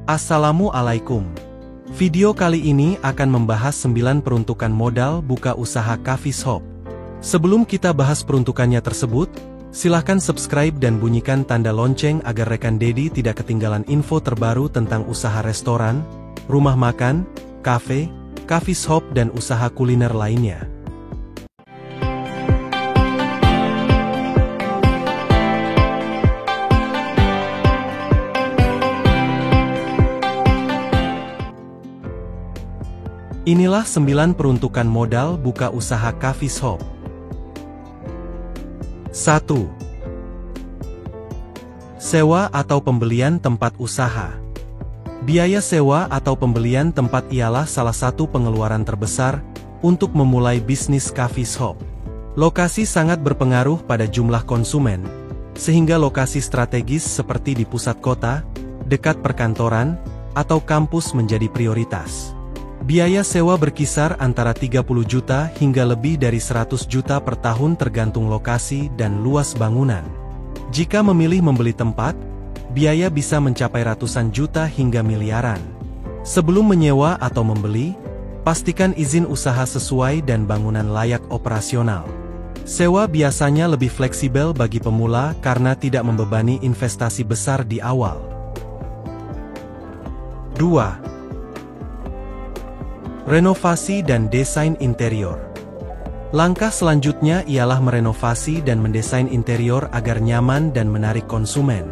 Assalamualaikum. Video kali ini akan membahas 9 peruntukan modal buka usaha coffee shop. Sebelum kita bahas peruntukannya tersebut, silahkan subscribe dan bunyikan tanda lonceng agar rekan Dedi tidak ketinggalan info terbaru tentang usaha restoran, rumah makan, kafe, coffee shop dan usaha kuliner lainnya. Inilah 9 peruntukan modal buka usaha coffee shop. 1. Sewa atau pembelian tempat usaha. Biaya sewa atau pembelian tempat ialah salah satu pengeluaran terbesar untuk memulai bisnis coffee shop. Lokasi sangat berpengaruh pada jumlah konsumen, sehingga lokasi strategis seperti di pusat kota, dekat perkantoran, atau kampus menjadi prioritas. Biaya sewa berkisar antara 30 juta hingga lebih dari 100 juta per tahun tergantung lokasi dan luas bangunan. Jika memilih membeli tempat, biaya bisa mencapai ratusan juta hingga miliaran. Sebelum menyewa atau membeli, pastikan izin usaha sesuai dan bangunan layak operasional. Sewa biasanya lebih fleksibel bagi pemula karena tidak membebani investasi besar di awal. 2. Renovasi dan desain interior. Langkah selanjutnya ialah merenovasi dan mendesain interior agar nyaman dan menarik konsumen.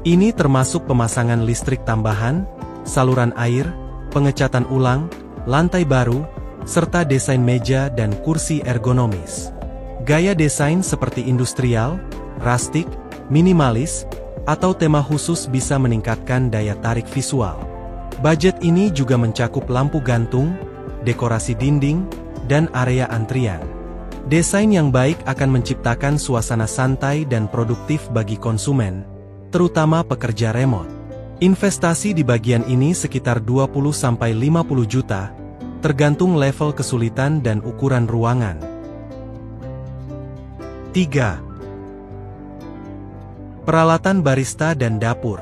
Ini termasuk pemasangan listrik tambahan, saluran air, pengecatan ulang, lantai baru, serta desain meja dan kursi ergonomis. Gaya desain seperti industrial, rustic, minimalis, atau tema khusus bisa meningkatkan daya tarik visual. Budget ini juga mencakup lampu gantung, dekorasi dinding, dan area antrian. Desain yang baik akan menciptakan suasana santai dan produktif bagi konsumen, terutama pekerja remote. Investasi di bagian ini sekitar 20-50 juta, tergantung level kesulitan dan ukuran ruangan. 3. Peralatan barista dan dapur.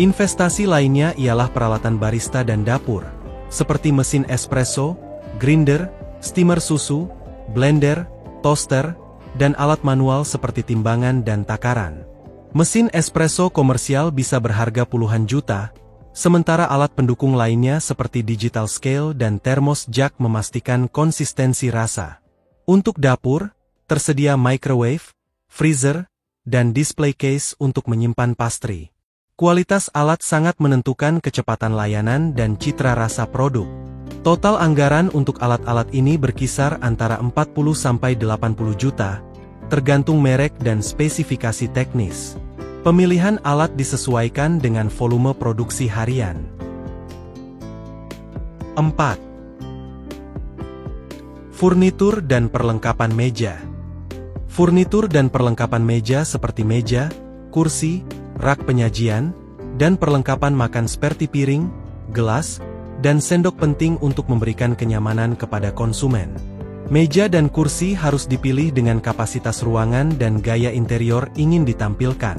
Investasi lainnya ialah peralatan barista dan dapur, seperti mesin espresso, grinder, steamer susu, blender, toaster, dan alat manual seperti timbangan dan takaran. Mesin espresso komersial bisa berharga puluhan juta, sementara alat pendukung lainnya seperti digital scale dan thermos jack memastikan konsistensi rasa. Untuk dapur, tersedia microwave, freezer, dan display case untuk menyimpan pastry. Kualitas alat sangat menentukan kecepatan layanan dan citra rasa produk. Total anggaran untuk alat-alat ini berkisar antara 40-80 juta, tergantung merek dan spesifikasi teknis. Pemilihan alat disesuaikan dengan volume produksi harian. 4. Furnitur dan perlengkapan meja. Furnitur dan perlengkapan meja seperti meja, kursi, rak penyajian, dan perlengkapan makan seperti piring, gelas, dan sendok penting untuk memberikan kenyamanan kepada konsumen. Meja dan kursi harus dipilih dengan kapasitas ruangan dan gaya interior ingin ditampilkan.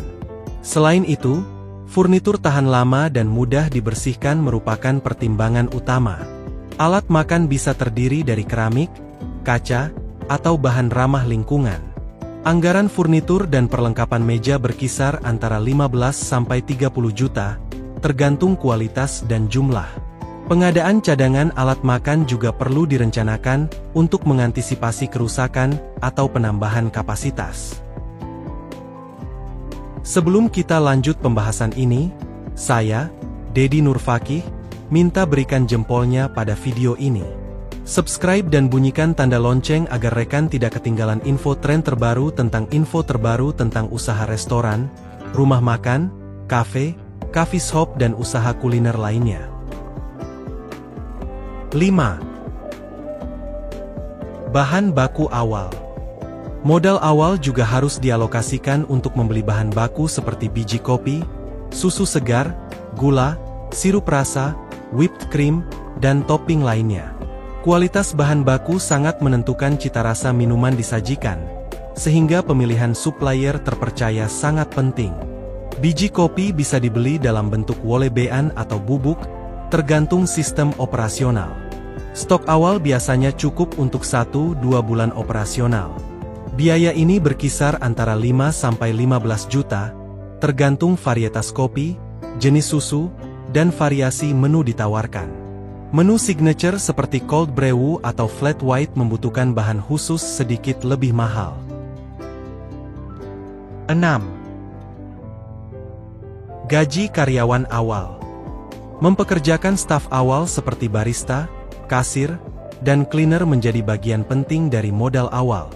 Selain itu, furnitur tahan lama dan mudah dibersihkan merupakan pertimbangan utama. Alat makan bisa terdiri dari keramik, kaca, atau bahan ramah lingkungan. Anggaran furnitur dan perlengkapan meja berkisar antara 15-30 juta, tergantung kualitas dan jumlah. Pengadaan cadangan alat makan juga perlu direncanakan untuk mengantisipasi kerusakan atau penambahan kapasitas. Sebelum kita lanjut pembahasan ini, saya, Dedi Nurfakih, minta berikan jempolnya pada video ini. Subscribe dan bunyikan tanda lonceng agar rekan tidak ketinggalan info tren terbaru tentang usaha restoran, rumah makan, kafe, coffee shop dan usaha kuliner lainnya. 5. Bahan baku awal. Modal awal juga harus dialokasikan untuk membeli bahan baku seperti biji kopi, susu segar, gula, sirup rasa, whipped cream, dan topping lainnya. Kualitas bahan baku sangat menentukan cita rasa minuman disajikan, sehingga pemilihan supplier terpercaya sangat penting. Biji kopi bisa dibeli dalam bentuk wolebean atau bubuk, tergantung sistem operasional. Stok awal biasanya cukup untuk 1-2 bulan operasional. Biaya ini berkisar antara 5-15 juta, tergantung varietas kopi, jenis susu, dan variasi menu ditawarkan. Menu signature seperti cold brew atau flat white membutuhkan bahan khusus sedikit lebih mahal. 6. Gaji karyawan awal. Mempekerjakan staf awal seperti barista, kasir, dan cleaner menjadi bagian penting dari modal awal.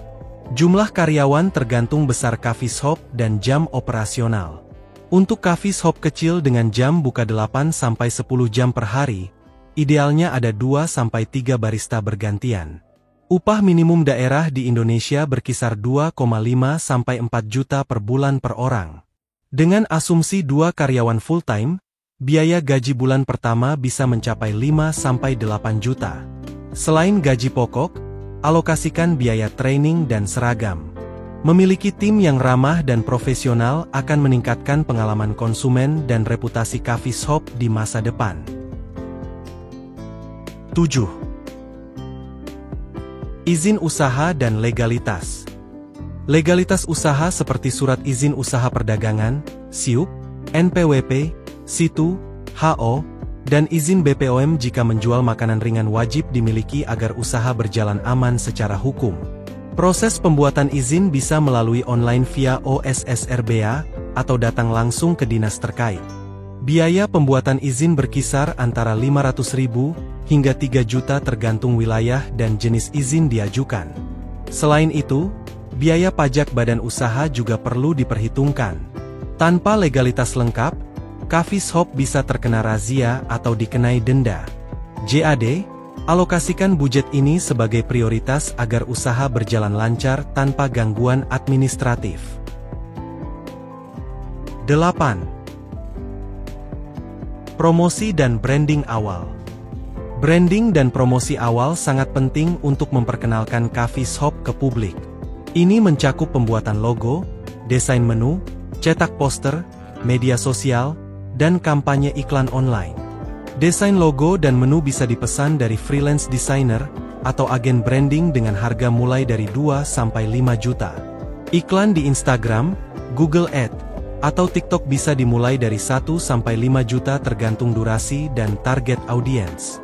Jumlah karyawan tergantung besar coffee shop dan jam operasional. Untuk coffee shop kecil dengan jam buka 8-10 jam per hari, idealnya ada 2-3 barista bergantian. Upah minimum daerah di Indonesia berkisar 2,5-4 juta per bulan per orang. Dengan asumsi 2 karyawan full-time, biaya gaji bulan pertama bisa mencapai 5-8 juta. Selain gaji pokok, alokasikan biaya training dan seragam. Memiliki tim yang ramah dan profesional akan meningkatkan pengalaman konsumen dan reputasi coffee shop di masa depan. 7. Izin usaha dan legalitas. Legalitas usaha seperti surat izin usaha perdagangan, SIUP, NPWP, SITU, HO, dan izin BPOM jika menjual makanan ringan wajib dimiliki agar usaha berjalan aman secara hukum. Proses pembuatan izin bisa melalui online via OSSRBA atau datang langsung ke dinas terkait. Biaya pembuatan izin berkisar antara 500.000 hingga 3 juta tergantung wilayah dan jenis izin diajukan. Selain itu, biaya pajak badan usaha juga perlu diperhitungkan. Tanpa legalitas lengkap, coffee shop bisa terkena razia atau dikenai denda. JAD, alokasikan budget ini sebagai prioritas agar usaha berjalan lancar tanpa gangguan administratif. 8. Promosi dan branding awal. Branding dan promosi awal sangat penting untuk memperkenalkan coffee shop ke publik. Ini mencakup pembuatan logo, desain menu, cetak poster, media sosial, dan kampanye iklan online. Desain logo dan menu bisa dipesan dari freelance designer atau agen branding dengan harga mulai dari 2-5 juta. Iklan di Instagram, Google Ads, atau TikTok bisa dimulai dari 1-5 juta tergantung durasi dan target audiens.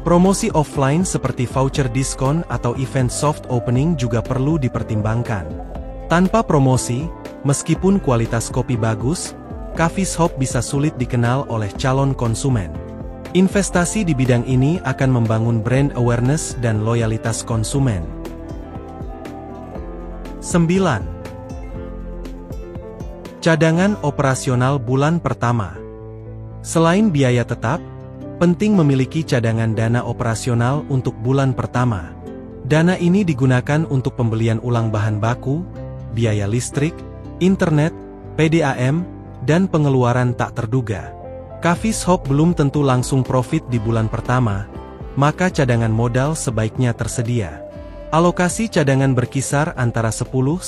Promosi offline seperti voucher diskon atau event soft opening juga perlu dipertimbangkan. Tanpa promosi, meskipun kualitas kopi bagus, coffee shop bisa sulit dikenal oleh calon konsumen. Investasi di bidang ini akan membangun brand awareness dan loyalitas konsumen. 9. Cadangan operasional bulan pertama. Selain biaya tetap, penting memiliki cadangan dana operasional untuk bulan pertama. Dana ini digunakan untuk pembelian ulang bahan baku, biaya listrik, internet, PDAM, dan pengeluaran tak terduga. Coffee shop belum tentu langsung profit di bulan pertama, maka cadangan modal sebaiknya tersedia. Alokasi cadangan berkisar antara 10-20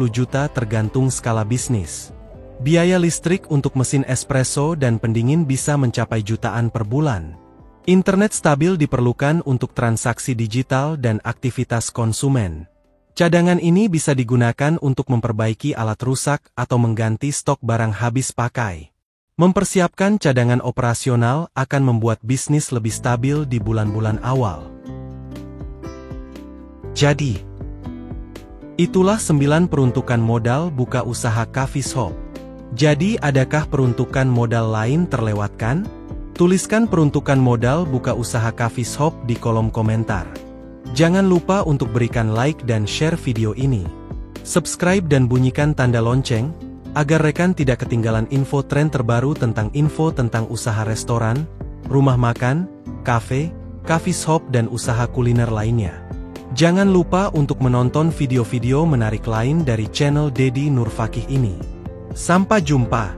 juta tergantung skala bisnis. Biaya listrik untuk mesin espresso dan pendingin bisa mencapai jutaan per bulan. Internet stabil diperlukan untuk transaksi digital dan aktivitas konsumen. Cadangan ini bisa digunakan untuk memperbaiki alat rusak atau mengganti stok barang habis pakai. Mempersiapkan cadangan operasional akan membuat bisnis lebih stabil di bulan-bulan awal. Jadi, itulah 9 peruntukan modal buka usaha coffee shop. Jadi adakah peruntukan modal lain terlewatkan? Tuliskan peruntukan modal buka usaha coffee shop di kolom komentar. Jangan lupa untuk berikan like dan share video ini. Subscribe dan bunyikan tanda lonceng, agar rekan tidak ketinggalan info tren terbaru tentang usaha restoran, rumah makan, kafe, coffee shop dan usaha kuliner lainnya. Jangan lupa untuk menonton video-video menarik lain dari channel Dedi Nur Fakih ini. Sampai jumpa.